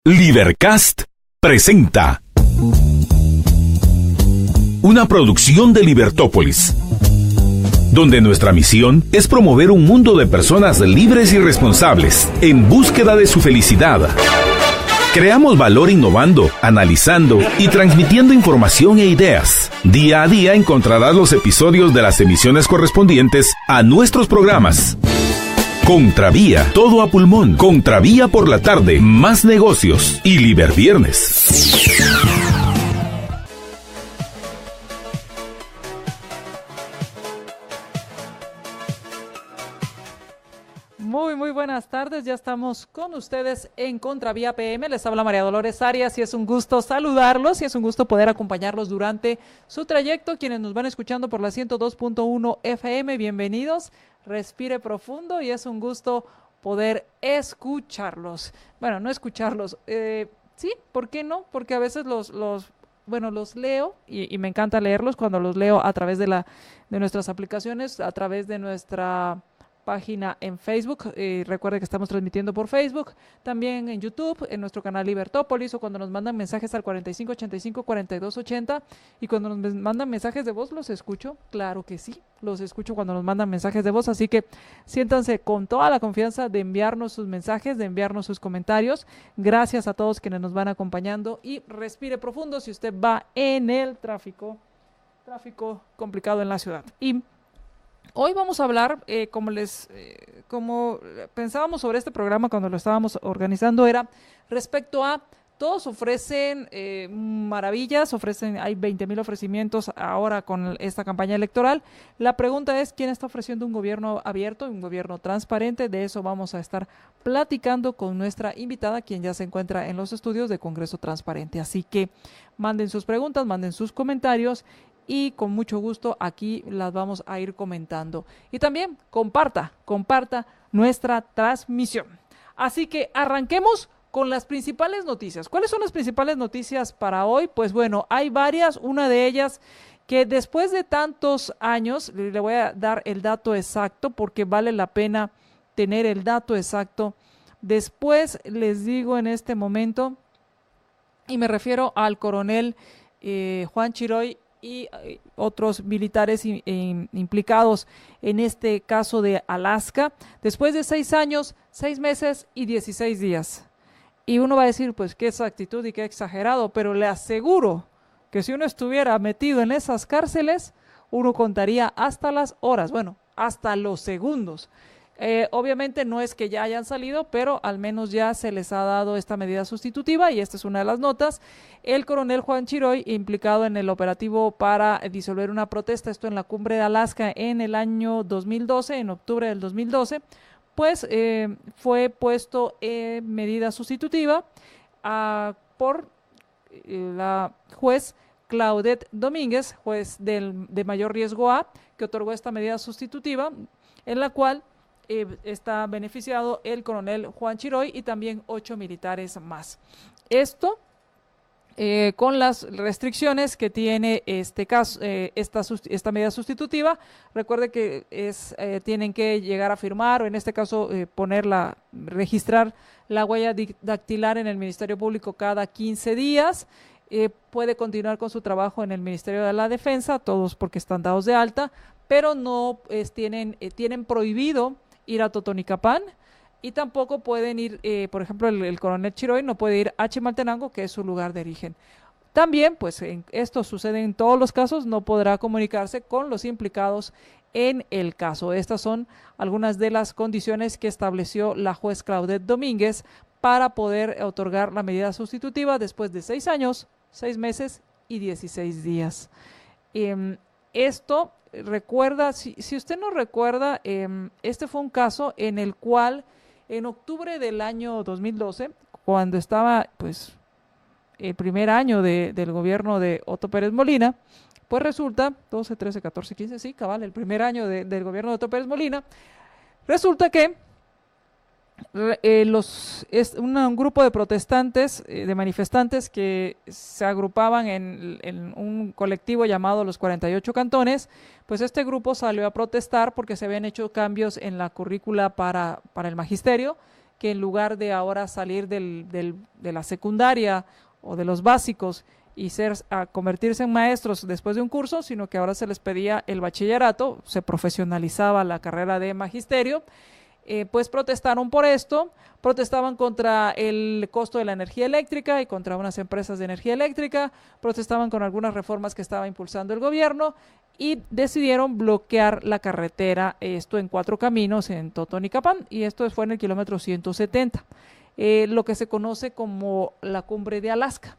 Libercast presenta una producción de Libertópolis, donde nuestra misión es promover un mundo de personas libres y responsables en búsqueda de su felicidad. Creamos valor innovando, analizando y transmitiendo información e ideas. Día a día encontrarás los episodios de las emisiones correspondientes a nuestros programas. Contravía, todo a pulmón. Contravía por la tarde, más negocios y Liberviernes. Muy buenas tardes, ya estamos con ustedes en Contravía PM, les habla María Dolores Arias y es un gusto saludarlos y es un gusto poder acompañarlos durante su trayecto. Quienes nos van escuchando por la 102.1 FM, bienvenidos, respire profundo y es un gusto poder escucharlos. Bueno, no escucharlos, sí, ¿por qué no? Porque a veces los leo y me encanta leerlos cuando los leo a través de nuestras aplicaciones, a través de nuestra página en Facebook. Recuerde que estamos transmitiendo por Facebook, también en YouTube, en nuestro canal Libertópolis, o cuando nos mandan mensajes al 4585-4280, y cuando nos mandan mensajes de voz, los escucho, claro que sí, los escucho cuando nos mandan mensajes de voz, así que siéntanse con toda la confianza de enviarnos sus mensajes, de enviarnos sus comentarios. Gracias a todos quienes nos van acompañando y respire profundo si usted va en el tráfico complicado en la ciudad. Y hoy vamos a hablar, como pensábamos sobre este programa cuando lo estábamos organizando, era respecto a, todos ofrecen maravillas, hay 20,000 ofrecimientos ahora con esta campaña electoral. La pregunta es, ¿quién está ofreciendo un gobierno abierto, un gobierno transparente? De eso vamos a estar platicando con nuestra invitada, quien ya se encuentra en los estudios de Congreso Transparente. Así que manden sus preguntas, manden sus comentarios, y con mucho gusto aquí las vamos a ir comentando. Y también comparta nuestra transmisión. Así que arranquemos con las principales noticias. ¿Cuáles son las principales noticias para hoy? Pues bueno, hay varias. Una de ellas que después de tantos años, le voy a dar el dato exacto porque vale la pena tener el dato exacto. Después les digo en este momento, y me refiero al coronel Juan Chiroy y otros militares implicados en este caso de Alaska, después de 6 años, 6 meses y 16 días. Y uno va a decir, pues qué exactitud y qué exagerado, pero le aseguro que si uno estuviera metido en esas cárceles, uno contaría hasta las horas, bueno, hasta los segundos. Obviamente no es que ya hayan salido, pero al menos ya se les ha dado esta medida sustitutiva y esta es una de las notas. El coronel Juan Chiroy, implicado en el operativo para disolver una protesta, esto en la cumbre de Alaska en el año 2012, en octubre del 2012, pues fue puesto en medida sustitutiva por la juez Claudette Domínguez, juez de mayor riesgo A, que otorgó esta medida sustitutiva, en la cual está beneficiado el coronel Juan Chiroy y también 8 militares más. Esto con las restricciones que tiene este caso, esta medida sustitutiva. Recuerde que tienen que llegar a firmar, o en este caso registrar la huella dactilar en el Ministerio Público cada 15 días. Puede continuar con su trabajo en el Ministerio de la Defensa, todos porque están dados de alta, pero no tienen prohibido ir a Totonicapán, y tampoco pueden ir, por ejemplo, el coronel Chiroy no puede ir a Chimaltenango, que es su lugar de origen. También, pues esto sucede en todos los casos, no podrá comunicarse con los implicados en el caso. Estas son algunas de las condiciones que estableció la juez Claudette Domínguez para poder otorgar la medida sustitutiva después de 6 años, 6 meses y 16 días. Esto recuerda, si usted no recuerda, este fue un caso en el cual en octubre del año 2012, cuando estaba pues el primer año del gobierno de Otto Pérez Molina, pues resulta, 12, 13, 14, 15, sí, cabal, el primer año del gobierno de Otto Pérez Molina, resulta que un grupo de protestantes, de manifestantes que se agrupaban en un colectivo llamado los 48 Cantones, pues este grupo salió a protestar porque se habían hecho cambios en la currícula para el magisterio que en lugar de ahora salir de la secundaria o de los básicos y convertirse en maestros después de un curso, sino que ahora se les pedía el bachillerato, se profesionalizaba la carrera de magisterio. Pues protestaron por esto, protestaban contra el costo de la energía eléctrica y contra unas empresas de energía eléctrica, protestaban con algunas reformas que estaba impulsando el gobierno y decidieron bloquear la carretera, esto en 4 caminos en Totonicapán, y esto fue en el kilómetro 170, lo que se conoce como la Cumbre de Alaska.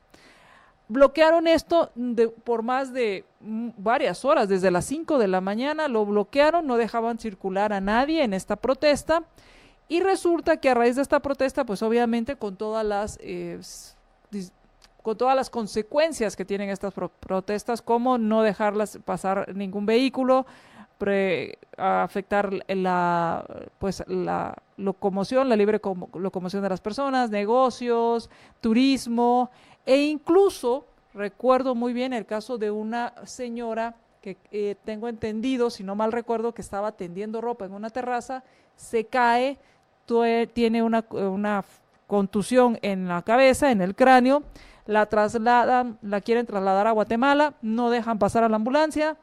Bloquearon esto por más de varias horas, desde las 5 de la mañana lo bloquearon, no dejaban circular a nadie en esta protesta, y resulta que a raíz de esta protesta, pues obviamente con todas las consecuencias que tienen estas protestas, como no dejarlas pasar ningún vehículo, afectar la locomoción, la libre locomoción de las personas, negocios, turismo, e incluso recuerdo muy bien el caso de una señora que tengo entendido, si no mal recuerdo, que estaba tendiendo ropa en una terraza, se cae, tiene una contusión en la cabeza, en el cráneo, la quieren trasladar a Guatemala, no dejan pasar a la ambulancia,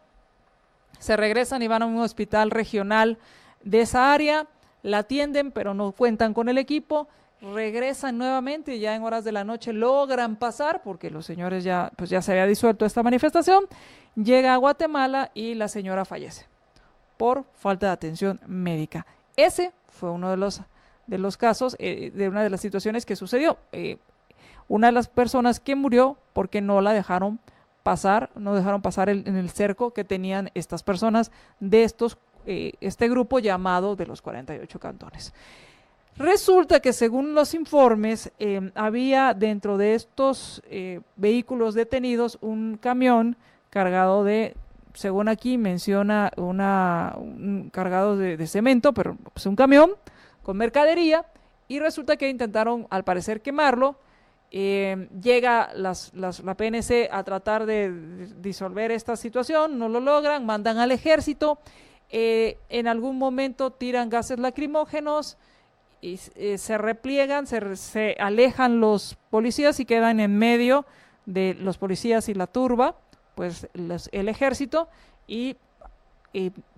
se regresan y van a un hospital regional de esa área, la atienden pero no cuentan con el equipo, regresan nuevamente y ya en horas de la noche logran pasar, porque los señores ya se había disuelto esta manifestación, llega a Guatemala y la señora fallece por falta de atención médica. Ese fue uno de los casos, de una de las situaciones que sucedió. Una de las personas que murió porque no la dejaron pasar, en el cerco que tenían estas personas de este grupo llamado de los 48 cantones. Resulta que según los informes, había dentro de estos vehículos detenidos un camión cargado de, según aquí menciona, un cargado de cemento, pero pues un camión con mercadería, y resulta que intentaron al parecer quemarlo. Llega la PNC a tratar de disolver esta situación, no lo logran, mandan al ejército, en algún momento tiran gases lacrimógenos, y se repliegan, se alejan los policías y quedan en medio de los policías y la turba, pues el ejército, y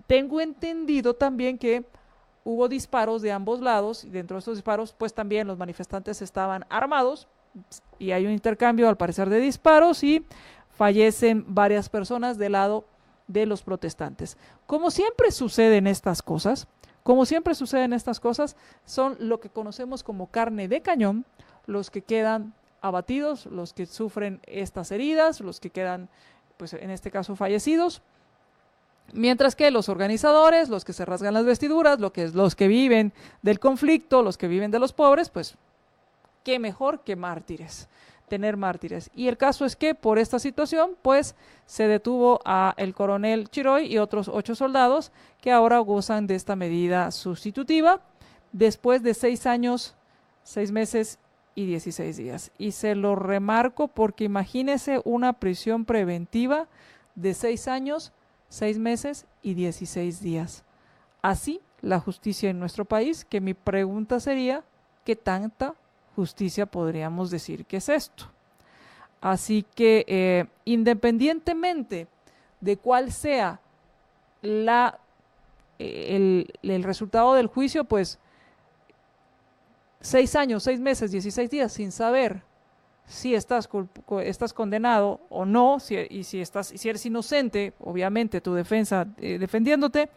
tengo entendido también que hubo disparos de ambos lados, y dentro de estos disparos pues también los manifestantes estaban armados, y hay un intercambio al parecer de disparos y fallecen varias personas del lado de los protestantes. Como siempre suceden estas cosas, son lo que conocemos como carne de cañón, los que quedan abatidos, los que sufren estas heridas, los que quedan, pues en este caso, fallecidos, mientras que los organizadores, los que se rasgan las vestiduras, los que viven del conflicto, los que viven de los pobres, pues qué mejor que tener mártires. Y el caso es que por esta situación, pues se detuvo a el coronel Chiroy y otros 8 soldados que ahora gozan de esta medida sustitutiva después de 6 años, 6 meses y 16 días. Y se lo remarco porque imagínese una prisión preventiva de 6 años, 6 meses y 16 días. Así la justicia en nuestro país, que mi pregunta sería, ¿qué tanta justicia podríamos decir que es esto? Así que independientemente de cuál sea el resultado del juicio, pues 6 años, 6 meses, 16 días sin saber si estás condenado o no, si eres inocente, obviamente tu defensa defendiéndote,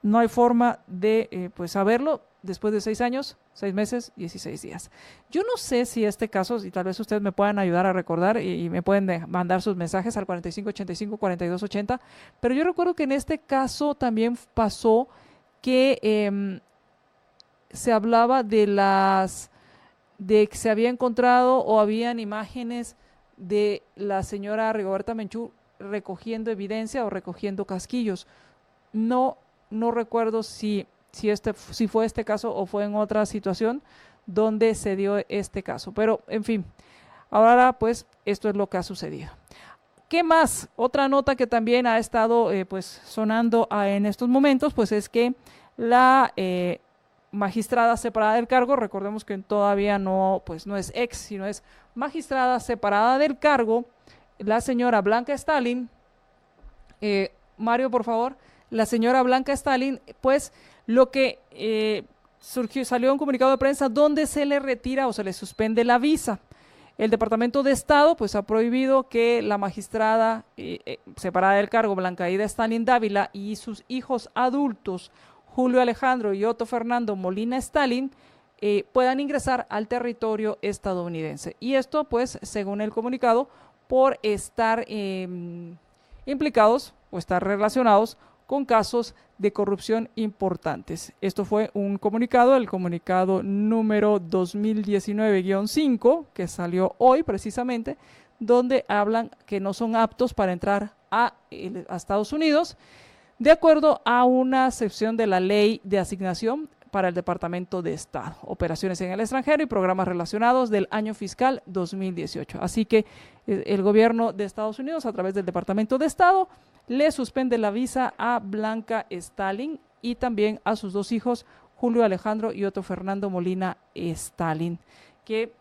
no hay forma de pues saberlo después de 6 años, 6 meses, 16 días. Yo no sé si este caso, y tal vez ustedes me puedan ayudar a recordar y me pueden mandar sus mensajes al 4585-4280, pero yo recuerdo que en este caso también pasó que se hablaba de que se había encontrado o habían imágenes de la señora Rigoberta Menchú recogiendo evidencia o recogiendo casquillos. No recuerdo si fue este caso o fue en otra situación donde se dio este caso, pero en fin, ahora pues esto es lo que ha sucedido. ¿Qué más? Otra nota que también ha estado pues sonando en estos momentos, pues es que la magistrada separada del cargo. Recordemos que todavía no, pues no es ex, sino es magistrada separada del cargo, la señora Blanca Stalin. Mario, por favor. La señora Blanca Stalin, pues lo que salió un comunicado de prensa donde se le retira o se le suspende la visa. El Departamento de Estado pues ha prohibido que la magistrada separada del cargo, Blanca Ida Stalin Dávila, y sus hijos adultos, Julio Alejandro y Otto Fernando Molina Stalin, puedan ingresar al territorio estadounidense. Y esto pues, según el comunicado, por estar implicados o estar relacionados con casos de corrupción importantes. Esto fue un comunicado, el comunicado número 2019-5, que salió hoy precisamente, donde hablan que no son aptos para entrar a Estados Unidos, de acuerdo a una sección de la Ley de Asignación para el Departamento de Estado, operaciones en el extranjero y programas relacionados del año fiscal 2018. Así que el gobierno de Estados Unidos, a través del Departamento de Estado, le suspende la visa a Blanca Stalin y también a sus dos hijos, Julio Alejandro y Otto Fernando Molina Stalin, que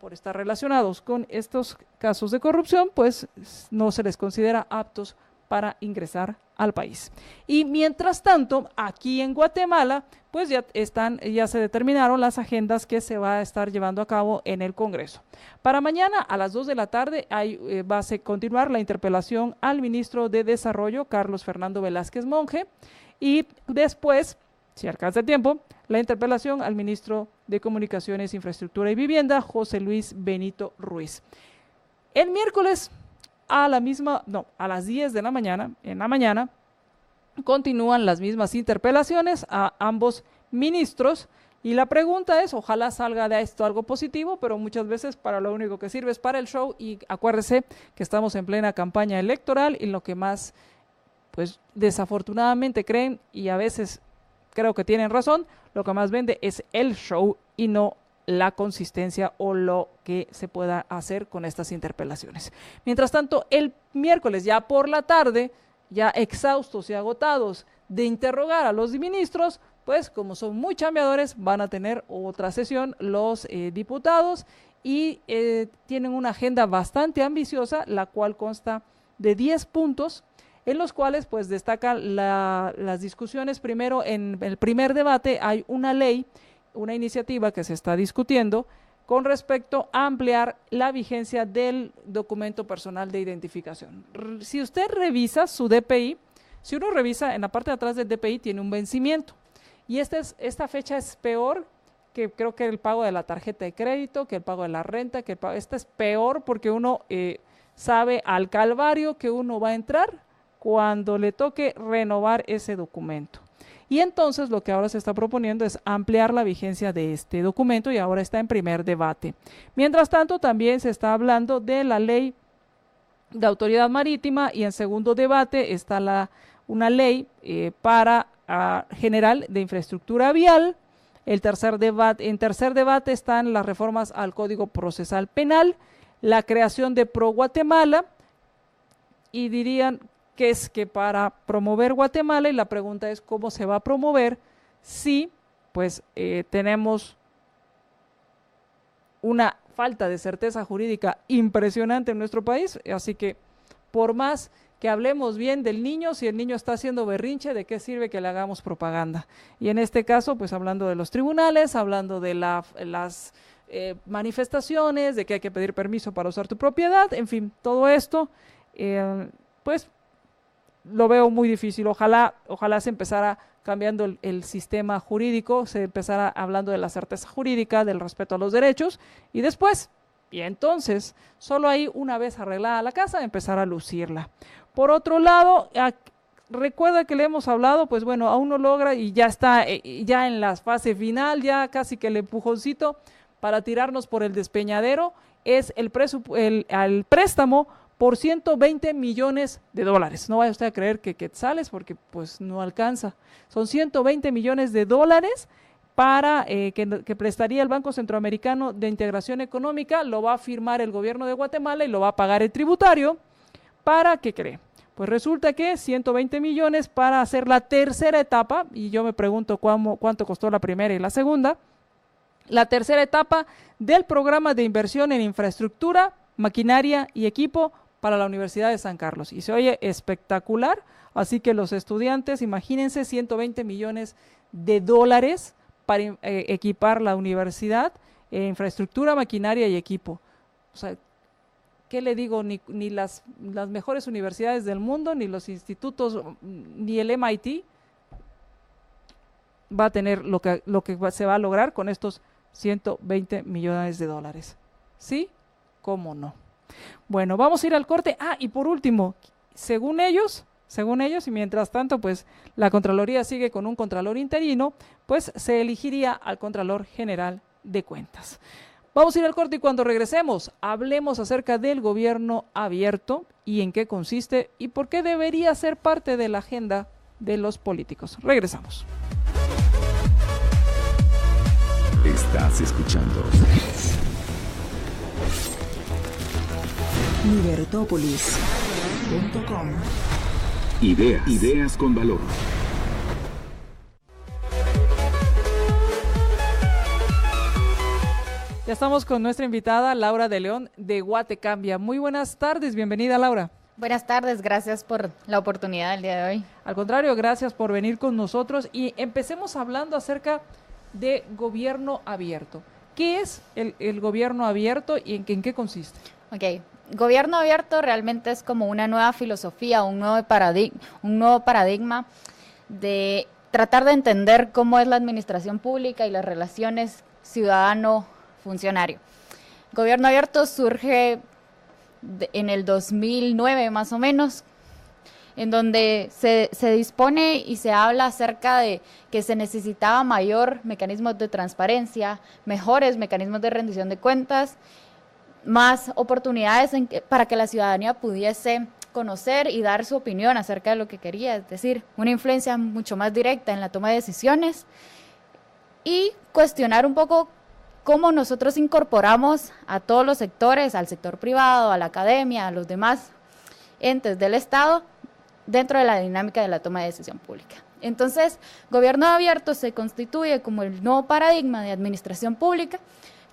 por estar relacionados con estos casos de corrupción, pues no se les considera aptos para ingresar al país. Y mientras tanto, aquí en Guatemala, pues ya se determinaron las agendas que se va a estar llevando a cabo en el Congreso. Para mañana a las 2 de la tarde va a continuar la interpelación al ministro de Desarrollo, Carlos Fernando Velázquez Monje, y después, si alcanza el tiempo, la interpelación al ministro de Comunicaciones, Infraestructura y Vivienda, José Luis Benito Ruiz. El miércoles a las 10 de la mañana, continúan las mismas interpelaciones a ambos ministros, y la pregunta es, ojalá salga de esto algo positivo, pero muchas veces para lo único que sirve es para el show, y acuérdese que estamos en plena campaña electoral y lo que más, pues desafortunadamente creen, y a veces creo que tienen razón, lo que más vende es el show y no la consistencia o lo que se pueda hacer con estas interpelaciones. Mientras tanto, el miércoles ya por la tarde, ya exhaustos y agotados de interrogar a los ministros, pues como son muy chambeadores, van a tener otra sesión los diputados y tienen una agenda bastante ambiciosa, la cual consta de 10 puntos, en los cuales pues destacan las discusiones. Primero, en el primer debate hay una iniciativa que se está discutiendo con respecto a ampliar la vigencia del documento personal de identificación. Si usted revisa su DPI, si uno revisa en la parte de atrás del DPI, tiene un vencimiento. Y esta fecha es peor que creo que el pago de la tarjeta de crédito, que el pago de la renta, esta es peor porque uno sabe al calvario que uno va a entrar cuando le toque renovar ese documento. Y entonces lo que ahora se está proponiendo es ampliar la vigencia de este documento y ahora está en primer debate. Mientras tanto, también se está hablando de la ley de autoridad marítima y en segundo debate está una ley general de infraestructura vial. En tercer debate están las reformas al Código Procesal Penal, la creación de Pro Guatemala, y dirían que es que para promover Guatemala, y la pregunta es cómo se va a promover si pues tenemos una falta de certeza jurídica impresionante en nuestro país. Así que por más que hablemos bien del niño, si el niño está haciendo berrinche, ¿de qué sirve que le hagamos propaganda? Y en este caso, pues hablando de los tribunales, hablando de las manifestaciones, de que hay que pedir permiso para usar tu propiedad, en fin, todo esto, pues lo veo muy difícil. Ojalá se empezara cambiando el sistema jurídico, se empezara hablando de la certeza jurídica, del respeto a los derechos, y después, y entonces, solo ahí, una vez arreglada la casa, empezar a lucirla. Por otro lado, recuerda que le hemos hablado, pues bueno, aún no logra y ya está ya en la fase final, ya casi que el empujoncito para tirarnos por el despeñadero, es el préstamo por $120 millones. No vaya usted a creer que quetzales, porque pues no alcanza. Son $120 millones para que prestaría el Banco Centroamericano de Integración Económica. Lo va a firmar el gobierno de Guatemala y lo va a pagar el tributario. ¿Para qué cree? Pues resulta que 120 millones para hacer la tercera etapa, y yo me pregunto cuánto costó la primera y la segunda, la tercera etapa del programa de inversión en infraestructura, maquinaria y equipo para la Universidad de San Carlos. Y se oye espectacular, así que los estudiantes, imagínense, 120 millones de dólares para equipar la universidad, infraestructura, maquinaria y equipo. O sea, ¿qué le digo? Ni las mejores universidades del mundo, ni los institutos, ni el MIT va a tener lo que se va a lograr con estos 120 millones de dólares. ¿Sí? ¿Cómo no? Bueno, vamos a ir al corte. Y por último, según ellos, y mientras tanto, pues la Contraloría sigue con un Contralor interino, pues se elegiría al Contralor General de Cuentas. Vamos a ir al corte y cuando regresemos, hablemos acerca del gobierno abierto y en qué consiste y por qué debería ser parte de la agenda de los políticos. Regresamos. Estás escuchando Libertópolis.com. Ideas con valor. Ya estamos con nuestra invitada Laura de León de Guatecambia. Muy buenas tardes, bienvenida Laura. Buenas tardes, gracias por la oportunidad del día de hoy. Al contrario, gracias por venir con nosotros y empecemos hablando acerca de gobierno abierto. ¿Qué es el gobierno abierto y en qué consiste? Ok, gobierno abierto realmente es como una nueva filosofía, un nuevo paradigma de tratar de entender cómo es la administración pública y las relaciones ciudadano-funcionario. Gobierno abierto surge en el 2009 más o menos, en donde se dispone y se habla acerca de que se necesitaba mayor mecanismos de transparencia, mejores mecanismos de rendición de cuentas, más oportunidades para que la ciudadanía pudiese conocer y dar su opinión acerca de lo que quería, es decir, una influencia mucho más directa en la toma de decisiones y cuestionar un poco cómo nosotros incorporamos a todos los sectores, al sector privado, a la academia, a los demás entes del Estado, dentro de la dinámica de la toma de decisión pública. Entonces, gobierno abierto se constituye como el nuevo paradigma de administración pública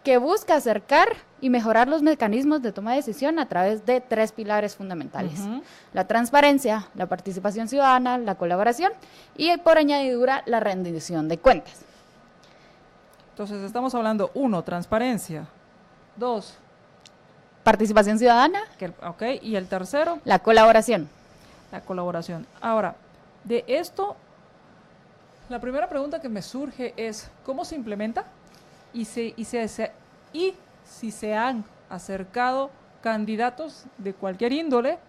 que busca acercar y mejorar los mecanismos de toma de decisión a través de 3 pilares fundamentales. La transparencia, la participación ciudadana, la colaboración y, por añadidura, la rendición de cuentas. Entonces, estamos hablando, 1, transparencia, 2, participación ciudadana. Ok, y el tercero, la colaboración. La colaboración. Ahora, de esto, la primera pregunta que me surge es, ¿cómo se implementa? Y si se han acercado candidatos de cualquier índole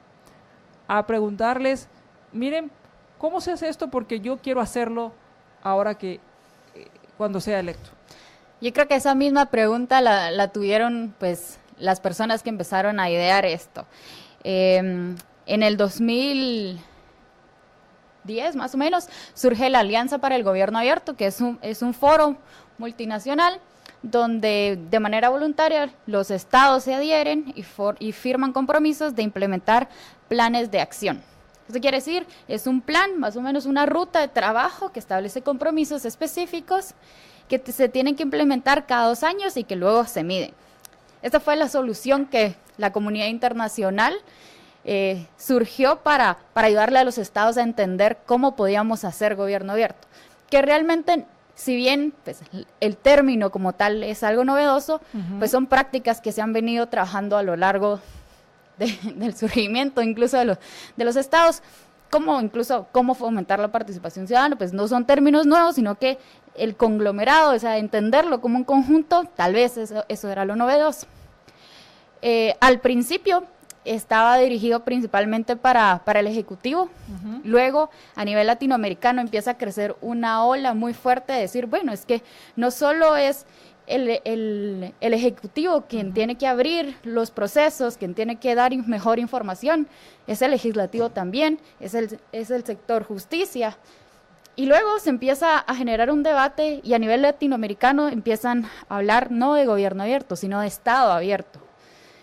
a preguntarles, miren, ¿cómo se hace esto? Porque yo quiero hacerlo ahora que, cuando sea electo. Yo creo que esa misma pregunta la tuvieron pues las personas que empezaron a idear esto. En el 2010 más o menos surge la Alianza para el Gobierno Abierto, que es un foro multinacional donde de manera voluntaria los estados se adhieren y firman compromisos de implementar planes de acción. Eso quiere decir, es un plan, más o menos una ruta de trabajo que establece compromisos específicos que se tienen que implementar cada 2 años y que luego se miden. Esta fue la solución que la comunidad internacional surgió para ayudarle a los estados a entender cómo podíamos hacer gobierno abierto. Que realmente, si bien pues, el término como tal es algo novedoso, pues son prácticas que se han venido trabajando a lo largo del surgimiento incluso de los estados, cómo fomentar la participación ciudadana, pues no son términos nuevos, sino que el conglomerado, o sea, entenderlo como un conjunto, tal vez eso era lo novedoso. Al principio estaba dirigido principalmente para el Ejecutivo, luego a nivel latinoamericano empieza a crecer una ola muy fuerte de decir, bueno, es que no solo es el Ejecutivo quien tiene que abrir los procesos, quien tiene que dar mejor información, es el Legislativo también, es el sector justicia. Y luego se empieza a generar un debate y a nivel latinoamericano empiezan a hablar no de gobierno abierto, sino de Estado abierto.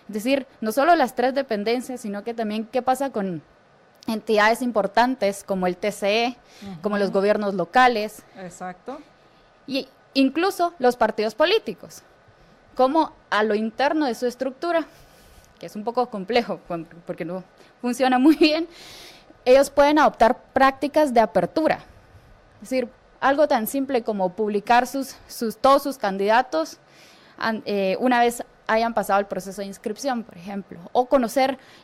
Es decir, no solo las 3 dependencias, sino que también qué pasa con entidades importantes como el TCE, como los gobiernos locales. Exacto. Y incluso los partidos políticos, como a lo interno de su estructura, que es un poco complejo porque no funciona muy bien, ellos pueden adoptar prácticas de apertura. Es decir, algo tan simple como publicar todos sus candidatos una vez hayan pasado el proceso de inscripción, por ejemplo, o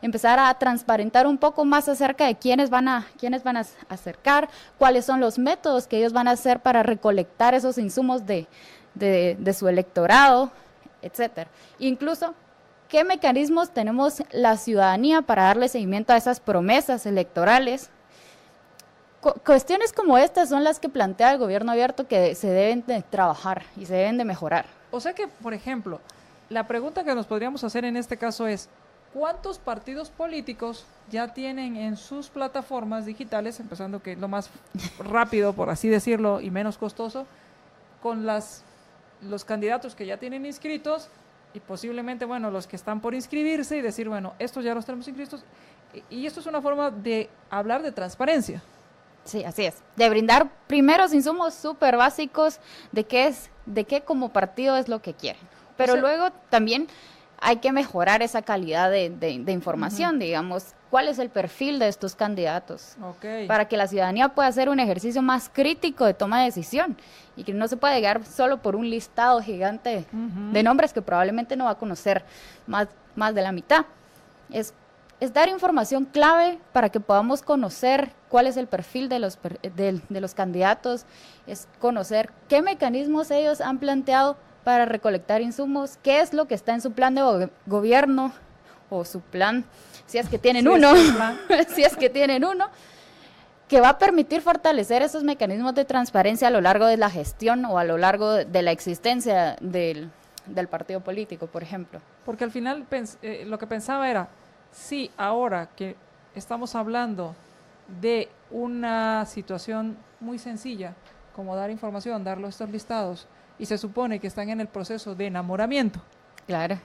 empezar a transparentar un poco más acerca de quiénes van a acercar, cuáles son los métodos que ellos van a hacer para recolectar esos insumos de su electorado, etcétera. Incluso, ¿qué mecanismos tenemos la ciudadanía para darle seguimiento a esas promesas electorales? Cuestiones como estas son las que plantea el gobierno abierto que se deben de trabajar y se deben de mejorar. O sea que, por ejemplo, la pregunta que nos podríamos hacer en este caso es, ¿cuántos partidos políticos ya tienen en sus plataformas digitales, empezando que es lo más rápido, por así decirlo, y menos costoso, con los candidatos que ya tienen inscritos y posiblemente, bueno, los que están por inscribirse y decir, bueno, estos ya los tenemos inscritos? Y esto es una forma de hablar de transparencia. Sí, así es. De brindar primeros insumos súper básicos de qué como partido es lo que quieren. Pero luego también hay que mejorar esa calidad de información, digamos, cuál es el perfil de estos candidatos, para que la ciudadanía pueda hacer un ejercicio más crítico de toma de decisión y que no se pueda llegar solo por un listado gigante de nombres que probablemente no va a conocer más de la mitad. Es dar información clave para que podamos conocer cuál es el perfil de los candidatos, es conocer qué mecanismos ellos han planteado para recolectar insumos, qué es lo que está en su plan de gobierno o su plan, si es que tienen uno, que va a permitir fortalecer esos mecanismos de transparencia a lo largo de la gestión o a lo largo de la existencia del partido político, por ejemplo. Porque al final lo que pensaba era, sí, ahora que estamos hablando de una situación muy sencilla, como dar información, darlo estos listados, y se supone que están en el proceso de enamoramiento. Claro.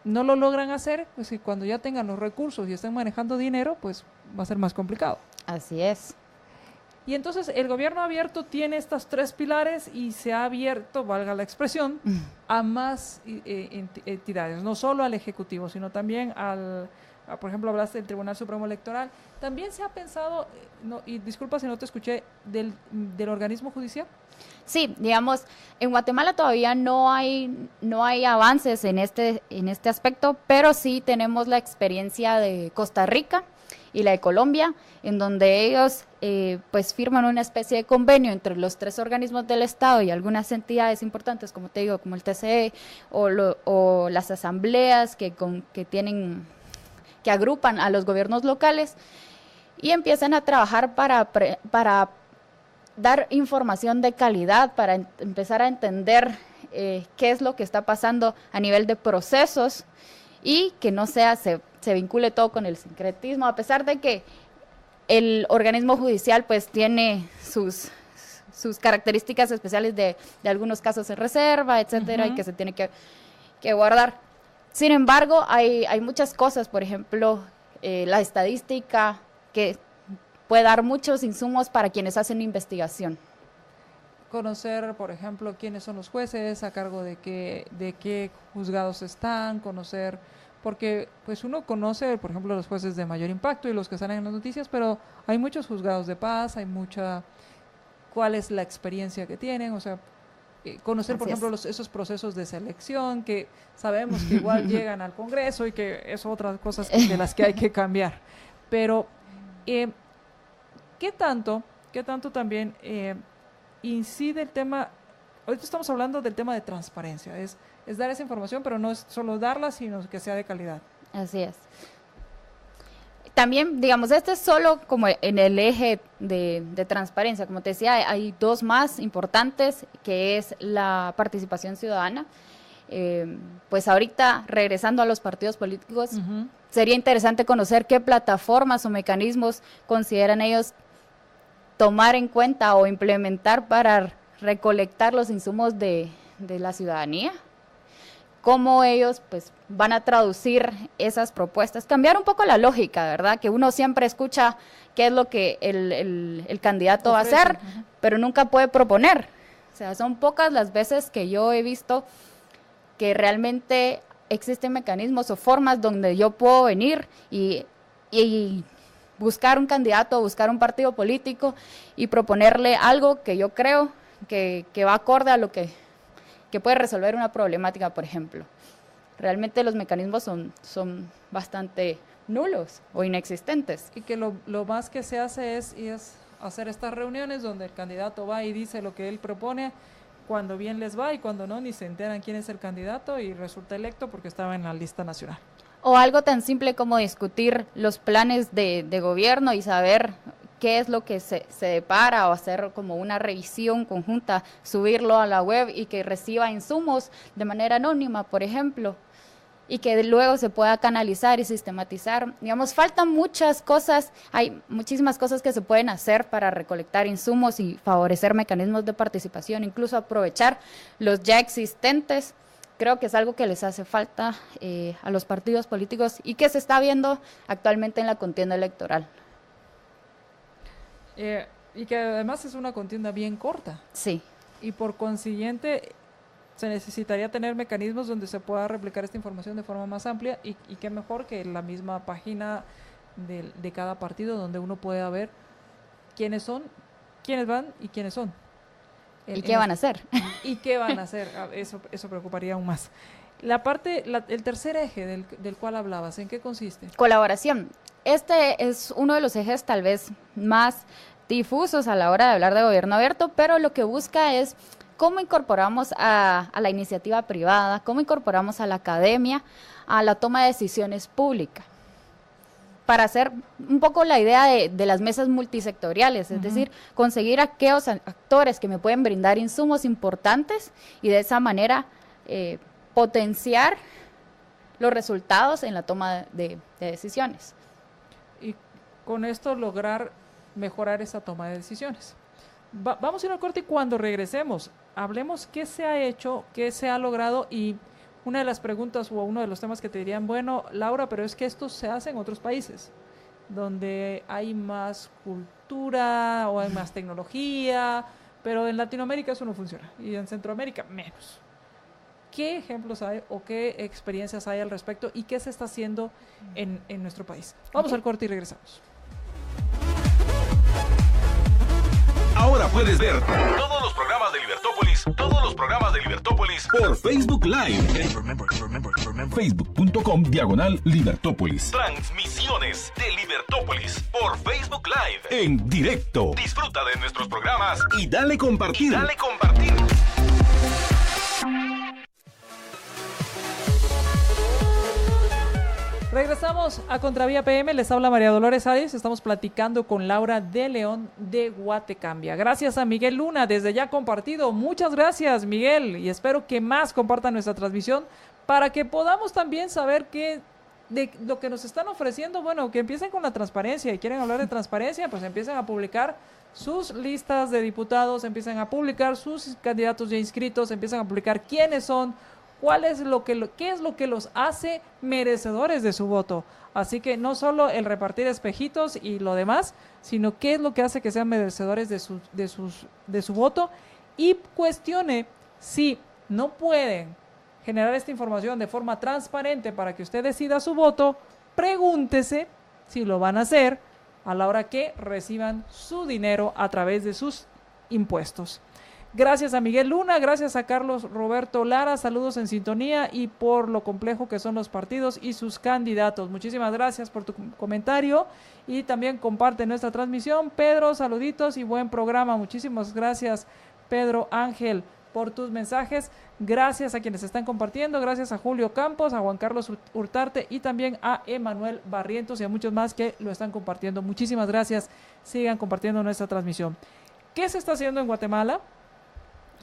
No lo logran hacer, pues y cuando ya tengan los recursos y estén manejando dinero, pues va a ser más complicado. Así es. Y entonces el gobierno abierto tiene estos 3 pilares y se ha abierto, valga la expresión, a más entidades, no solo al Ejecutivo, sino también por ejemplo, hablaste del Tribunal Supremo Electoral. También se ha pensado, y disculpa si no te escuché, del organismo judicial. Sí, digamos, en Guatemala todavía no hay avances en este aspecto, pero sí tenemos la experiencia de Costa Rica y la de Colombia, en donde ellos pues firman una especie de convenio entre los 3 organismos del Estado y algunas entidades importantes, como te digo, como el TCE o las asambleas que agrupan a los gobiernos locales, y empiezan a trabajar para dar información de calidad, para empezar a entender qué es lo que está pasando a nivel de procesos y que no se vincule todo con el sincretismo, a pesar de que el organismo judicial pues tiene sus características especiales de algunos casos de reserva, etcétera, y que se tiene que guardar. Sin embargo, hay muchas cosas, por ejemplo, la estadística, que puede dar muchos insumos para quienes hacen investigación. Conocer, por ejemplo, quiénes son los jueces, a cargo de qué juzgados están, conocer, porque pues uno conoce, por ejemplo, los jueces de mayor impacto y los que salen en las noticias, pero hay muchos juzgados de paz, cuál es la experiencia que tienen, o sea, conocer, por ejemplo, esos procesos de selección que sabemos que igual llegan al Congreso y que es otras cosas de las que hay que cambiar. Pero, ¿qué tanto también incide el tema? Ahorita estamos hablando del tema de transparencia, es dar esa información, pero no es solo darla, sino que sea de calidad. Así es. También, digamos, este es solo como en el eje de transparencia. Como te decía, hay 2 más importantes, que es la participación ciudadana. Pues ahorita, regresando a los partidos políticos, sería interesante conocer qué plataformas o mecanismos consideran ellos tomar en cuenta o implementar para recolectar los insumos de la ciudadanía. cómo ellos pues van a traducir esas propuestas, cambiar un poco la lógica, ¿verdad? Que uno siempre escucha qué es lo que el candidato va a hacer, pero nunca puede proponer. O sea, son pocas las veces que yo he visto que realmente existen mecanismos o formas donde yo puedo venir y buscar un candidato, buscar un partido político y proponerle algo que yo creo que va acorde a lo que puede resolver una problemática, por ejemplo. Realmente los mecanismos son bastante nulos o inexistentes. Y que lo más que se hace es hacer estas reuniones donde el candidato va y dice lo que él propone, cuando bien les va y cuando no, ni se enteran quién es el candidato y resulta electo porque estaba en la lista nacional. O algo tan simple como discutir los planes de gobierno y saber qué es lo que se depara, o hacer como una revisión conjunta, subirlo a la web y que reciba insumos de manera anónima, por ejemplo, y que luego se pueda canalizar y sistematizar. Digamos, faltan muchas cosas, hay muchísimas cosas que se pueden hacer para recolectar insumos y favorecer mecanismos de participación, incluso aprovechar los ya existentes. Creo que es algo que les hace falta a los partidos políticos y que se está viendo actualmente en la contienda electoral. Y que además es una contienda bien corta. Sí. Y por consiguiente se necesitaría tener mecanismos donde se pueda replicar esta información de forma más amplia y qué mejor que la misma página de cada partido donde uno pueda ver quiénes son, quiénes van y quiénes son. ¿Y qué van a hacer? ¿Y qué van a hacer? Eso preocuparía aún más. El tercer eje del cual hablabas, ¿en qué consiste? Colaboración. Este es uno de los ejes tal vez más difusos a la hora de hablar de gobierno abierto, pero lo que busca es cómo incorporamos a la iniciativa privada, cómo incorporamos a la academia a la toma de decisiones públicas, para hacer un poco la idea de las mesas multisectoriales, es decir, conseguir aquellos actores que me pueden brindar insumos importantes y de esa manera potenciar los resultados en la toma de decisiones. Y con esto lograr mejorar esa toma de decisiones. Vamos a ir al corte y cuando regresemos, hablemos qué se ha hecho, qué se ha logrado y una de las preguntas o uno de los temas que te dirían, bueno, Laura, pero es que esto se hace en otros países, donde hay más cultura o hay más tecnología, pero en Latinoamérica eso no funciona y en Centroamérica menos. ¿Qué ejemplos hay o qué experiencias hay al respecto y qué se está haciendo en nuestro país? Vamos al corte y regresamos. Ahora puedes ver todos los programas de Libertópolis por Facebook Live. Facebook.com/Libertópolis. Transmisiones de Libertópolis por Facebook Live. En directo. Disfruta de nuestros programas y dale compartir. Regresamos a Contravía PM, les habla María Dolores Arias, estamos platicando con Laura de León de Guatecambia. Gracias a Miguel Luna, desde ya compartido, muchas gracias Miguel, y espero que más compartan nuestra transmisión para que podamos también saber qué de lo que nos están ofreciendo, bueno, que empiecen con la transparencia y quieren hablar de transparencia, pues empiecen a publicar sus listas de diputados, empiezan a publicar sus candidatos ya inscritos, empiezan a publicar quiénes son, qué es lo que los hace merecedores de su voto. Así que no solo el repartir espejitos y lo demás, sino qué es lo que hace que sean merecedores de su voto y cuestione si no pueden generar esta información de forma transparente para que usted decida su voto, pregúntese si lo van a hacer a la hora que reciban su dinero a través de sus impuestos. Gracias a Miguel Luna, gracias a Carlos Roberto Lara, saludos en sintonía y por lo complejo que son los partidos y sus candidatos. Muchísimas gracias por tu comentario y también comparte nuestra transmisión. Pedro, saluditos y buen programa. Muchísimas gracias, Pedro Ángel, por tus mensajes. Gracias a quienes están compartiendo, gracias a Julio Campos, a Juan Carlos Hurtarte y también a Emanuel Barrientos y a muchos más que lo están compartiendo. Muchísimas gracias, sigan compartiendo nuestra transmisión. ¿Qué se está haciendo en Guatemala?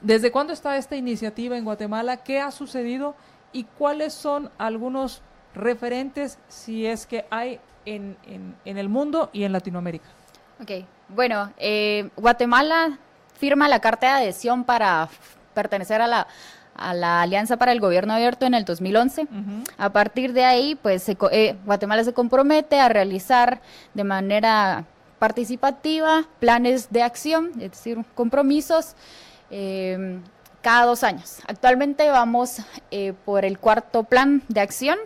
¿Desde cuándo está esta iniciativa en Guatemala? ¿Qué ha sucedido? ¿Y cuáles son algunos referentes, si es que hay en el mundo y en Latinoamérica? Ok, bueno, Guatemala firma la carta de adhesión para pertenecer a a la Alianza para el Gobierno Abierto en el 2011. A partir de ahí, pues Guatemala se compromete a realizar de manera participativa planes de acción, es decir, compromisos cada 2 años. Actualmente vamos por el 4º plan de acción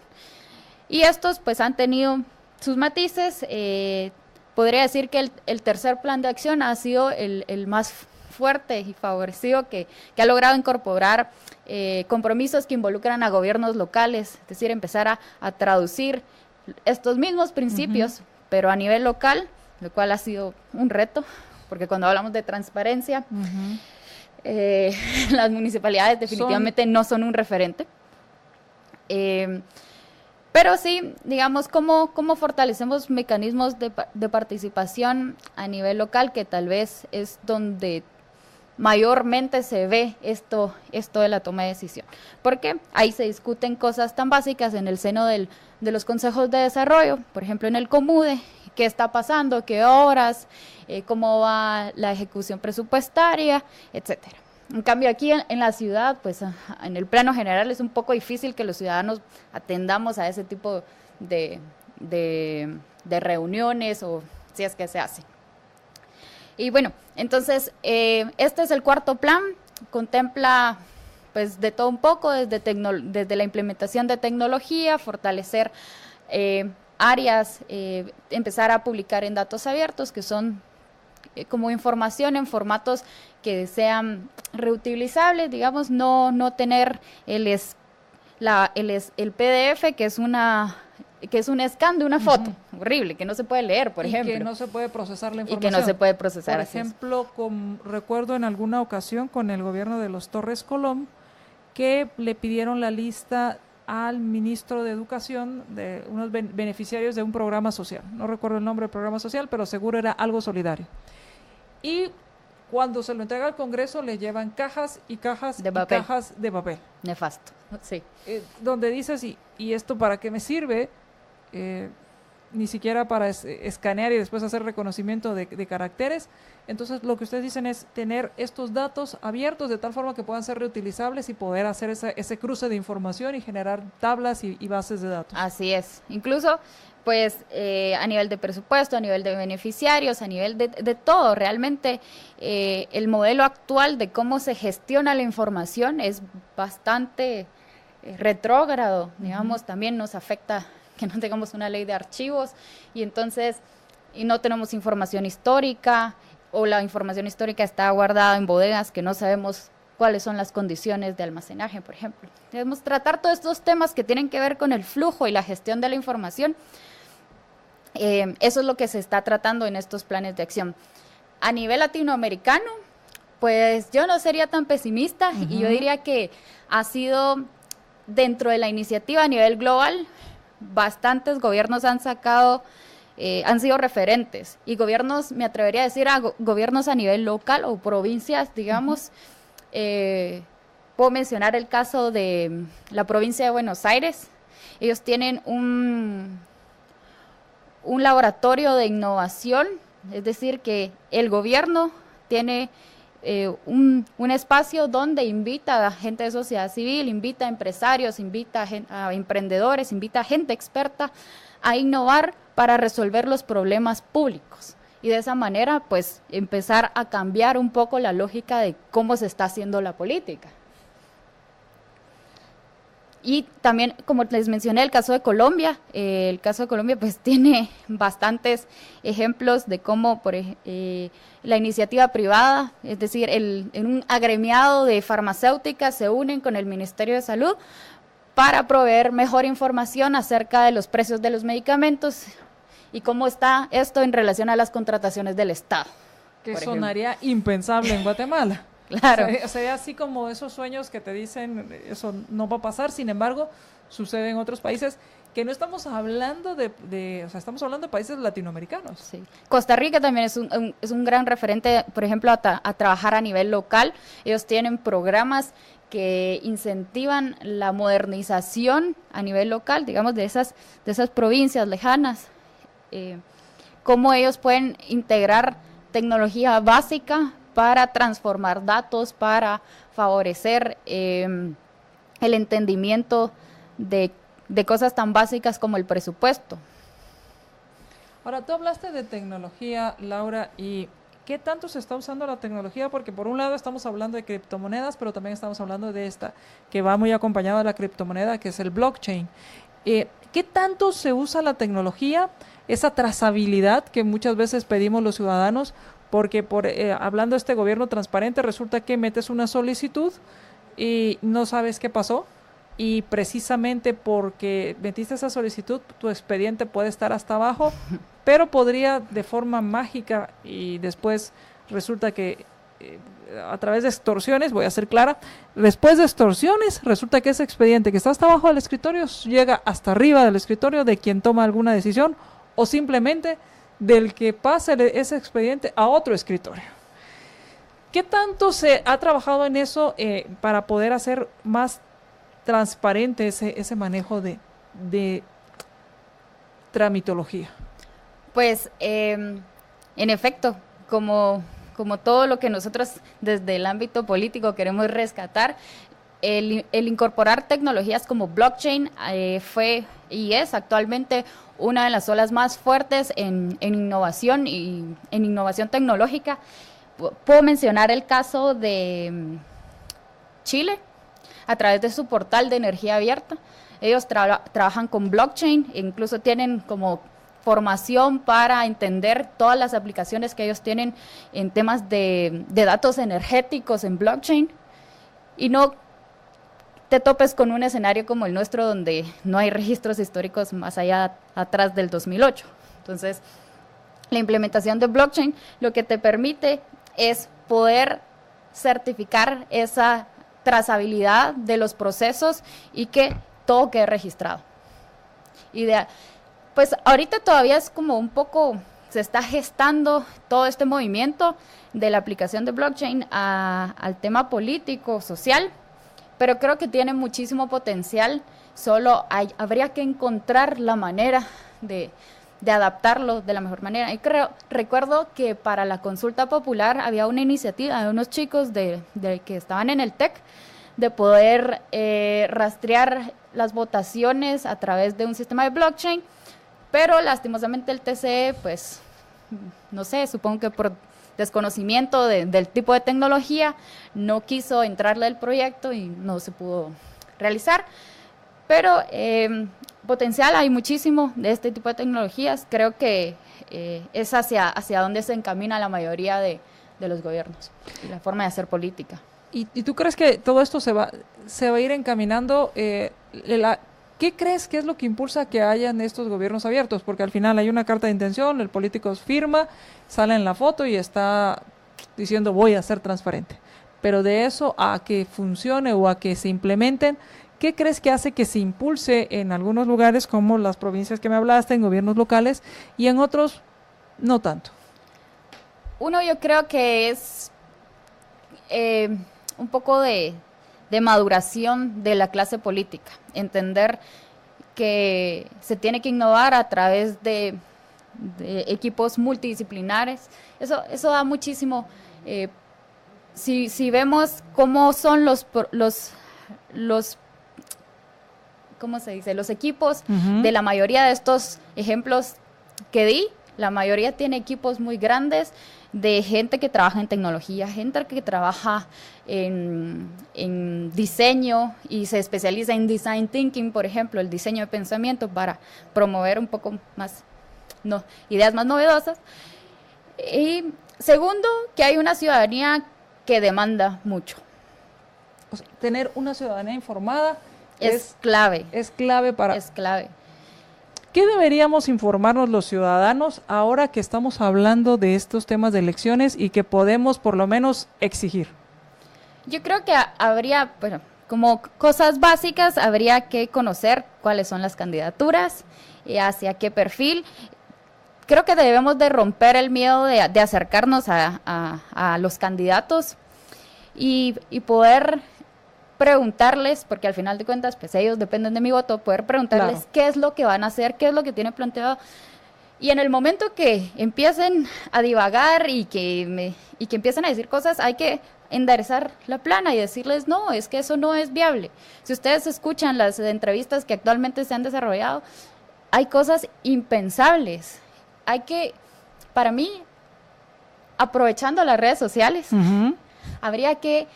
y estos pues han tenido sus matices. Podría decir que el 3er plan de acción ha sido el más fuerte y favorecido, que ha logrado incorporar compromisos que involucran a gobiernos locales, es decir, empezar a traducir estos mismos principios, pero a nivel local, lo cual ha sido un reto, porque cuando hablamos de transparencia, las municipalidades definitivamente no son un referente. Pero sí, digamos, ¿cómo fortalecemos mecanismos de participación a nivel local, que tal vez es donde mayormente se ve esto de la toma de decisión? Porque ahí se discuten cosas tan básicas en el seno de los consejos de desarrollo, por ejemplo en el COMUDE, qué está pasando, qué obras, cómo va la ejecución presupuestaria, etcétera. En cambio aquí en la ciudad, pues en el plano general es un poco difícil que los ciudadanos atendamos a ese tipo de reuniones, o si es que se hace. Y bueno, entonces este es el 4º plan, contempla pues de todo un poco, desde la implementación de tecnología, fortalecer áreas, empezar a publicar en datos abiertos, que son como información en formatos que sean reutilizables, digamos, no tener el PDF, que es un scan de una foto, horrible, que no se puede leer, por ejemplo. Y que no se puede procesar la información. Y que no se puede procesar. Por ejemplo, recuerdo en alguna ocasión con el gobierno de los Torres Colom, que le pidieron la lista al ministro de Educación de unos beneficiarios de un programa social. No recuerdo el nombre del programa social, pero seguro era algo solidario. Y cuando se lo entrega al Congreso, le llevan cajas y cajas y cajas de papel. Nefasto, sí. Donde dices, ¿y esto para qué me sirve? Ni siquiera para escanear y después hacer reconocimiento de caracteres. Entonces lo que ustedes dicen es tener estos datos abiertos de tal forma que puedan ser reutilizables y poder hacer ese cruce de información y generar tablas y bases de datos. Así es. Incluso pues a nivel de presupuesto, a nivel de beneficiarios, a nivel de todo, realmente el modelo actual de cómo se gestiona la información es bastante retrógrado, digamos. También nos afecta que no tengamos una ley de archivos y no tenemos información histórica, o la información histórica está guardada en bodegas que no sabemos cuáles son las condiciones de almacenaje, por ejemplo. Debemos tratar todos estos temas que tienen que ver con el flujo y la gestión de la información. Eso es lo que se está tratando en estos planes de acción. A nivel latinoamericano, pues yo no sería tan pesimista, y yo diría que ha sido, dentro de la iniciativa a nivel global, bastantes gobiernos han sido referentes, y gobiernos, me atrevería a decir, gobiernos a nivel local o provincias, digamos. Puedo mencionar el caso de la provincia de Buenos Aires. Ellos tienen un laboratorio de innovación, es decir, que el gobierno tiene un espacio donde invita a gente de sociedad civil, invita a empresarios, invita a emprendedores, invita a gente experta a innovar para resolver los problemas públicos. Y de esa manera, pues, empezar a cambiar un poco la lógica de cómo se está haciendo la política. Y también, como les mencioné, el caso de Colombia. Pues tiene bastantes ejemplos de cómo la iniciativa privada, es decir, en un agremiado de farmacéuticas se unen con el Ministerio de Salud para proveer mejor información acerca de los precios de los medicamentos y cómo está esto en relación a las contrataciones del Estado. Que sonaría impensable en Guatemala. Claro. Sería así como esos sueños que te dicen, eso no va a pasar. Sin embargo, sucede en otros países, que no estamos hablando estamos hablando de países latinoamericanos. Sí. Costa Rica también es un gran referente, por ejemplo, a trabajar a nivel local. Ellos tienen programas que incentivan la modernización a nivel local, digamos, de esas provincias lejanas. Cómo ellos pueden integrar tecnología básica para transformar datos, para favorecer el entendimiento de cosas tan básicas como el presupuesto. Ahora, tú hablaste de tecnología, Laura, y ¿qué tanto se está usando la tecnología? Porque por un lado estamos hablando de criptomonedas, pero también estamos hablando de esta, que va muy acompañada de la criptomoneda, que es el blockchain. ¿Qué tanto se usa la tecnología, esa trazabilidad que muchas veces pedimos los ciudadanos? Porque hablando de este gobierno transparente, resulta que metes una solicitud y no sabes qué pasó, y precisamente porque metiste esa solicitud, tu expediente puede estar hasta abajo, pero podría de forma mágica, y después resulta que a través de extorsiones, voy a ser clara, después de extorsiones resulta que ese expediente que está hasta abajo del escritorio llega hasta arriba del escritorio de quien toma alguna decisión, o simplemente del que pasa ese expediente a otro escritorio. ¿Qué tanto se ha trabajado en eso para poder hacer más transparente ese manejo de tramitología? Pues, en efecto, como todo lo que nosotros desde el ámbito político queremos rescatar, el incorporar tecnologías como blockchain fue y es actualmente una de las olas más fuertes en innovación y en innovación tecnológica. Puedo mencionar el caso de Chile, a través de su portal de energía abierta. Ellos trabajan con blockchain, e incluso tienen como formación para entender todas las aplicaciones que ellos tienen en temas de datos energéticos en blockchain, y no te topes con un escenario como el nuestro donde no hay registros históricos más allá atrás del 2008. Entonces, la implementación de blockchain lo que te permite es poder certificar esa trazabilidad de los procesos y que todo quede registrado. Pues ahorita todavía es como un poco, se está gestando todo este movimiento de la aplicación de blockchain al tema político, social, pero creo que tiene muchísimo potencial, solo habría que encontrar la manera de adaptarlo de la mejor manera. Y recuerdo que para la consulta popular había una iniciativa de unos chicos de que estaban en el TEC de poder rastrear las votaciones a través de un sistema de blockchain, pero lastimosamente el TCE, pues, no sé, supongo que por desconocimiento del tipo de tecnología, no quiso entrarle al proyecto y no se pudo realizar. Pero potencial hay muchísimo de este tipo de tecnologías. Creo que es hacia donde se encamina la mayoría de los gobiernos y la forma de hacer política. ¿Y tú crees que todo esto se va a ir encaminando? ¿Qué crees que es lo que impulsa que hayan estos gobiernos abiertos? Porque al final hay una carta de intención, el político firma, sale en la foto y está diciendo voy a ser transparente. Pero de eso a que funcione o a que se implementen, ¿qué crees que hace que se impulse en algunos lugares como las provincias que me hablaste, en gobiernos locales, y en otros no tanto? Uno, yo creo que es un poco de maduración de la clase política, entender que se tiene que innovar a través de equipos multidisciplinares. Eso da muchísimo. Si vemos cómo son los ¿cómo se dice? Los equipos de la mayoría de estos ejemplos que di, la mayoría tiene equipos muy grandes de gente que trabaja en tecnología, gente que trabaja en diseño y se especializa en design thinking, por ejemplo, el diseño de pensamiento para promover un poco más, ideas más novedosas. Y segundo, que hay una ciudadanía que demanda mucho. O sea, tener una ciudadanía informada es clave. Es clave para... Es clave. ¿Qué deberíamos informarnos los ciudadanos ahora que estamos hablando de estos temas de elecciones y que podemos por lo menos exigir? Yo creo que habría, bueno, como cosas básicas, habría que conocer cuáles son las candidaturas y hacia qué perfil. Creo que debemos de romper el miedo de acercarnos a los candidatos y poder preguntarles, porque al final de cuentas, pues ellos dependen de mi voto, poder preguntarles claro. Qué es lo que van a hacer, qué es lo que tienen planteado, Y en el momento que empiecen a divagar y que empiecen a decir cosas, hay que enderezar la plana y decirles, no, es que eso no es viable. Si ustedes escuchan las entrevistas que actualmente se han desarrollado, hay cosas impensables. Hay que, para mí, aprovechando las redes sociales, habría que,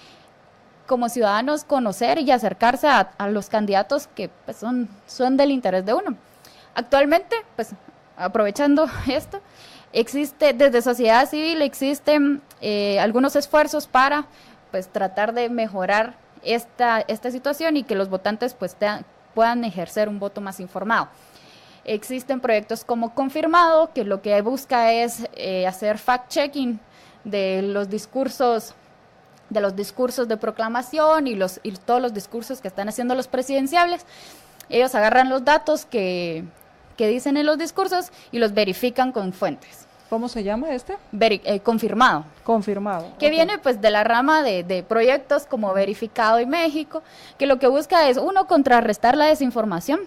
como ciudadanos, conocer y acercarse a los candidatos que pues, son del interés de uno. Actualmente, pues, aprovechando esto, existe, desde sociedad civil, existen algunos esfuerzos para pues, tratar de mejorar esta situación y que los votantes pues, puedan ejercer un voto más informado. Existen proyectos como Confirmado, que lo que busca es hacer fact-checking de los discursos de proclamación y todos los discursos que están haciendo los presidenciables. Ellos agarran los datos que dicen en los discursos y los verifican con fuentes. ¿Cómo se llama este? Confirmado. Confirmado. Que viene pues de la rama de proyectos como Verificado y México, que lo que busca es, uno, contrarrestar la desinformación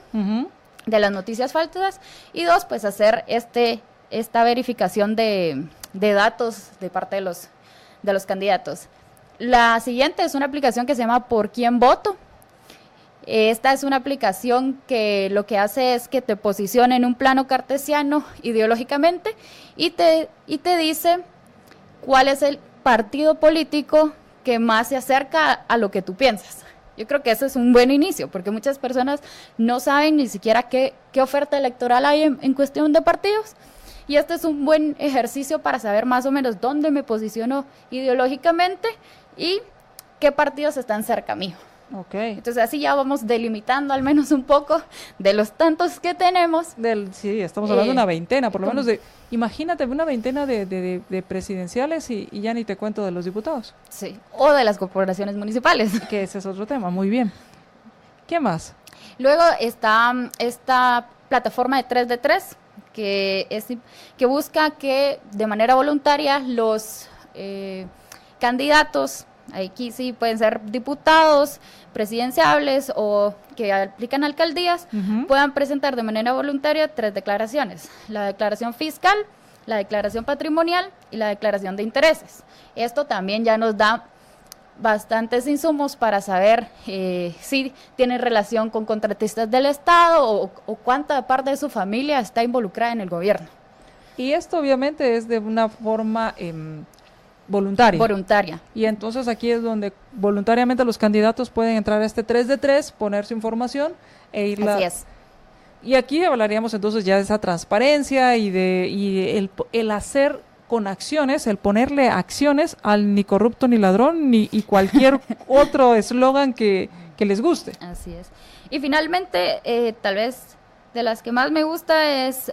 de las noticias falsas y dos, pues hacer esta verificación de datos de parte de los candidatos. La siguiente es una aplicación que se llama ¿Por quién voto? Esta es una aplicación que lo que hace es que te posiciona en un plano cartesiano ideológicamente y te dice cuál es el partido político que más se acerca a lo que tú piensas. Yo creo que ese es un buen inicio, porque muchas personas no saben ni siquiera qué oferta electoral hay en cuestión de partidos. Y este es un buen ejercicio para saber más o menos dónde me posiciono ideológicamente y qué partidos están cerca mío. Okay. Entonces así ya vamos delimitando al menos un poco de los tantos que tenemos. Sí, estamos hablando de una veintena, por lo menos imagínate una veintena de presidenciales y ya ni te cuento de los diputados. Sí, o de las corporaciones municipales. Que ese es otro tema, muy bien. ¿Qué más? Luego está esta plataforma de 3 de 3, que busca que de manera voluntaria los candidatos, aquí sí pueden ser diputados, presidenciables o que aplican alcaldías, puedan presentar de manera voluntaria 3 declaraciones: la declaración fiscal, la declaración patrimonial y la declaración de intereses. Esto también ya nos da bastantes insumos para saber si tienen relación con contratistas del Estado o cuánta parte de su familia está involucrada en el gobierno. Y esto obviamente es de una forma voluntaria. Voluntaria. Y entonces aquí es donde voluntariamente los candidatos pueden entrar a este 3 de 3, poner su información e irla. Así es. Y aquí hablaríamos entonces ya de esa transparencia y el hacer con acciones, el ponerle acciones al ni corrupto ni ladrón y cualquier otro eslogan que les guste. Así es. Y finalmente, tal vez de las que más me gusta es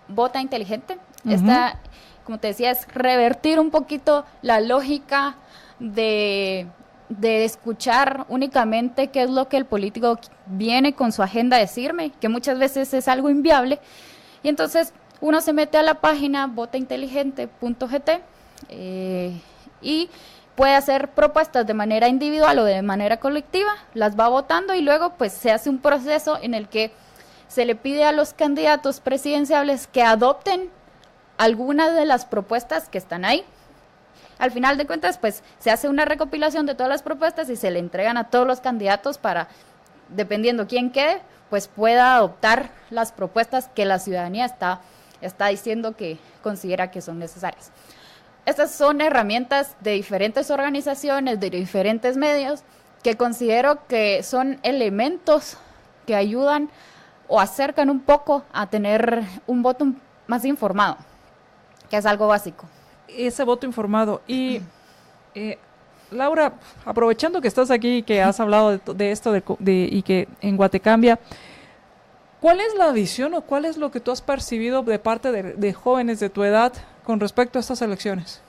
Vota Inteligente. Esta, como te decía, es revertir un poquito la lógica de escuchar únicamente qué es lo que el político viene con su agenda a decirme, que muchas veces es algo inviable. Y entonces uno se mete a la página votainteligente.gt y puede hacer propuestas de manera individual o de manera colectiva, las va votando y luego pues se hace un proceso en el que se le pide a los candidatos presidenciables que adopten algunas de las propuestas que están ahí. Al final de cuentas, pues se hace una recopilación de todas las propuestas y se le entregan a todos los candidatos para, dependiendo quién quede, pues pueda adoptar las propuestas que la ciudadanía está diciendo que considera que son necesarias. Estas son herramientas de diferentes organizaciones, de diferentes medios, que considero que son elementos que ayudan o acercan un poco a tener un voto más informado, que es algo básico. Ese voto informado. Y Laura, aprovechando que estás aquí y que has hablado de esto y que en Guatecambia, ¿cuál es la visión o cuál es lo que tú has percibido de parte de jóvenes de tu edad con respecto a estas elecciones?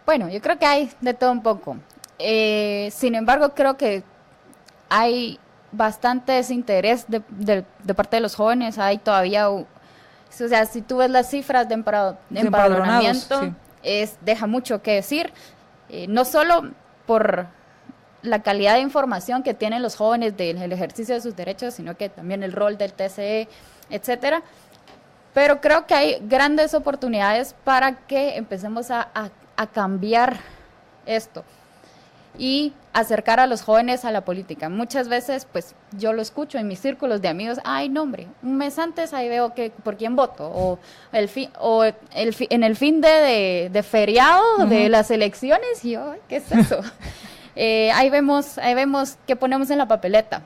Bueno, yo creo que hay de todo un poco. Sin embargo, creo que hay bastante desinterés de parte de los jóvenes. Hay todavía, o sea, si tú ves las cifras de empadronamiento, sí, deja mucho que decir. No solo por la calidad de información que tienen los jóvenes del ejercicio de sus derechos, sino que también el rol del TCE, etcétera. Pero creo que hay grandes oportunidades para que empecemos a cambiar esto y acercar a los jóvenes a la política. Muchas veces, pues, yo lo escucho en mis círculos de amigos, ay, no, hombre, un mes antes ahí veo que por quién voto, o en el fin de feriado de las elecciones, y yo, ¿qué es eso? Ahí vemos qué ponemos en la papeleta.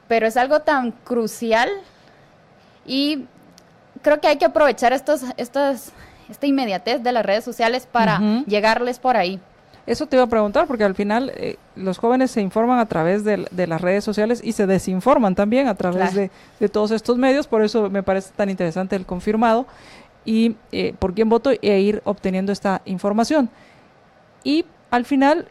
Pero es algo tan crucial y creo que hay que aprovechar esta inmediatez de las redes sociales para llegarles por ahí. Eso te iba a preguntar, porque al final los jóvenes se informan a través de las redes sociales y se desinforman también a través de todos estos medios, por eso me parece tan interesante el confirmado y por quién voto e ir obteniendo esta información. Y al final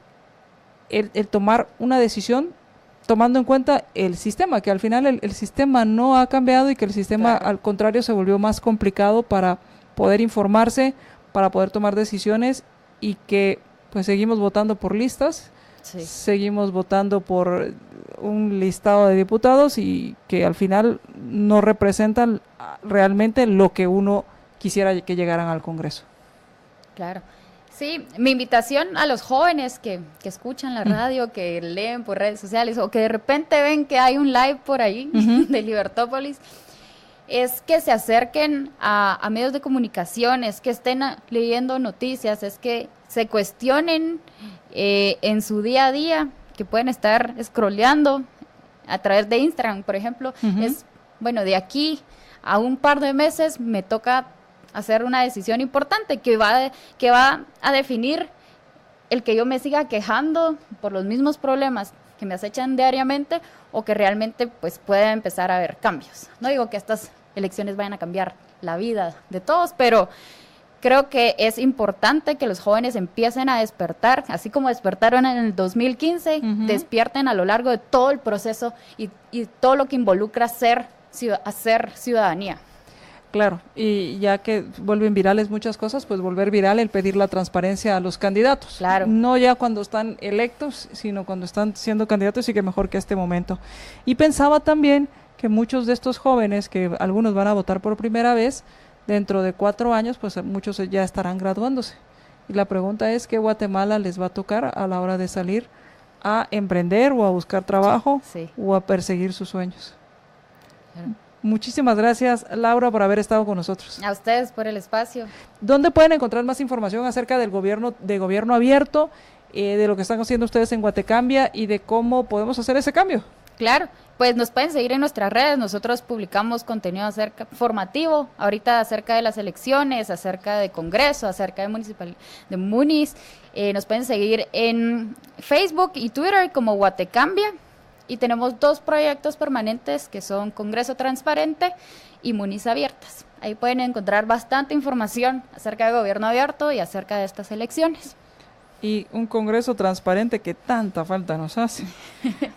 el tomar una decisión tomando en cuenta el sistema, que al final el sistema no ha cambiado y que el sistema al contrario se volvió más complicado para poder informarse, para poder tomar decisiones y que pues seguimos votando por listas, seguimos votando por un listado de diputados y que al final no representan realmente lo que uno quisiera que llegaran al Congreso. Claro. Sí, mi invitación a los jóvenes que escuchan la radio, que leen por redes sociales o que de repente ven que hay un live por ahí de Libertópolis, es que se acerquen a medios de comunicación, es que estén leyendo noticias, es que se cuestionen en su día a día, que pueden estar scrolleando a través de Instagram, por ejemplo. Es, bueno, de aquí a un par de meses me toca hacer una decisión importante que va a definir el que yo me siga quejando por los mismos problemas que me acechan diariamente o que realmente pues pueda empezar a haber cambios. No digo que estas elecciones vayan a cambiar la vida de todos, pero creo que es importante que los jóvenes empiecen a despertar, así como despertaron en el 2015, despierten a lo largo de todo el proceso y todo lo que involucra hacer ciudadanía. Claro, y ya que vuelven virales muchas cosas, pues volver viral el pedir la transparencia a los candidatos. Claro. No ya cuando están electos, sino cuando están siendo candidatos y que mejor que este momento. Y pensaba también que muchos de estos jóvenes, que algunos van a votar por primera vez, dentro de 4 años, pues muchos ya estarán graduándose. Y la pregunta es, ¿qué Guatemala les va a tocar a la hora de salir a emprender o a buscar trabajo o a perseguir sus sueños? Claro. Muchísimas gracias, Laura, por haber estado con nosotros. A ustedes por el espacio. ¿Dónde pueden encontrar más información acerca del gobierno abierto, de lo que están haciendo ustedes en Guatecambia y de cómo podemos hacer ese cambio? Claro, pues nos pueden seguir en nuestras redes. Nosotros publicamos contenido formativo, ahorita acerca de las elecciones, acerca de Congreso, acerca de Munis. Nos pueden seguir en Facebook y Twitter como Guatecambia. Y tenemos 2 proyectos permanentes que son Congreso Transparente y Munis Abiertas. Ahí pueden encontrar bastante información acerca del gobierno abierto y acerca de estas elecciones. Y un Congreso transparente que tanta falta nos hace.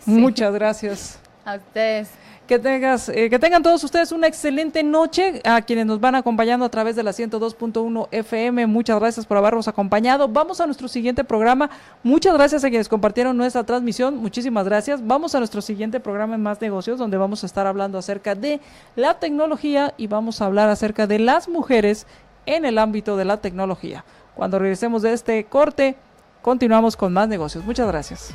Muchas gracias. A ustedes. Que tengan todos ustedes una excelente noche, a quienes nos van acompañando a través de la 102.1 FM, muchas gracias por habernos acompañado. Vamos a nuestro siguiente programa, muchas gracias a quienes compartieron nuestra transmisión, muchísimas gracias. Vamos a nuestro siguiente programa en Más Negocios, donde vamos a estar hablando acerca de la tecnología y vamos a hablar acerca de las mujeres en el ámbito de la tecnología. Cuando regresemos de este corte, continuamos con Más Negocios. Muchas gracias.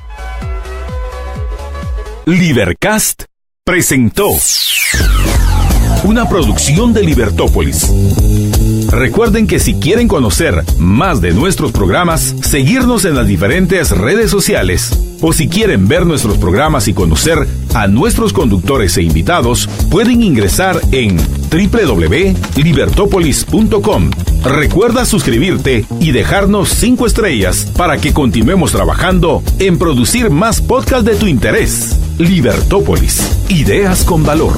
Libercast presentó una producción de Libertópolis. Recuerden que si quieren conocer más de nuestros programas, seguirnos en las diferentes redes sociales, o si quieren ver nuestros programas y conocer a nuestros conductores e invitados, pueden ingresar en www.libertopolis.com. Recuerda suscribirte y dejarnos 5 estrellas para que continuemos trabajando en producir más podcasts de tu interés. Libertópolis, ideas con valor.